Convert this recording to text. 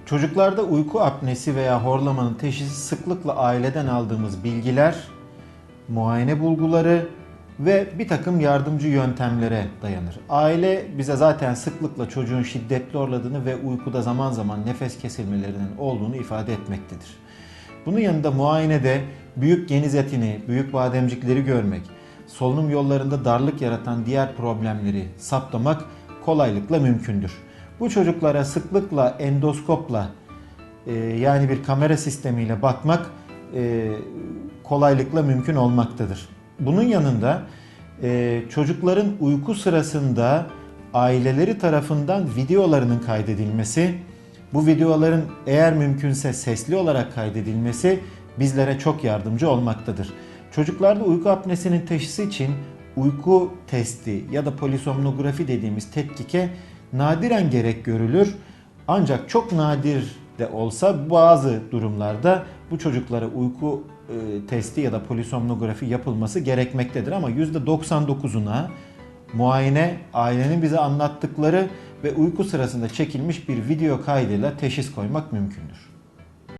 Çocuklarda uyku apnesi veya horlamanın teşhisi sıklıkla aileden aldığımız bilgiler, muayene bulguları ve bir takım yardımcı yöntemlere dayanır. Aile bize zaten sıklıkla çocuğun şiddetli horladığını ve uykuda zaman zaman nefes kesilmelerinin olduğunu ifade etmektedir. Bunun yanında muayenede büyük geniz etini, büyük bademcikleri görmek, solunum yollarında darlık yaratan diğer problemleri saptamak kolaylıkla mümkündür. Bu çocuklara sıklıkla endoskopla yani bir kamera sistemiyle bakmak kolaylıkla mümkün olmaktadır. Bunun yanında çocukların uyku sırasında aileleri tarafından videolarının kaydedilmesi, bu videoların eğer mümkünse sesli olarak kaydedilmesi bizlere çok yardımcı olmaktadır. Çocuklarda uyku apnesinin teşhisi için uyku testi ya da polisomnografi dediğimiz tetkike nadiren gerek görülür. Ancak çok nadir de olsa bazı durumlarda bu çocuklara uyku testi ya da polisomnografi yapılması gerekmektedir. Ama %99'una muayene, ailenin bize anlattıkları ve uyku sırasında çekilmiş bir video kaydıyla teşhis koymak mümkündür.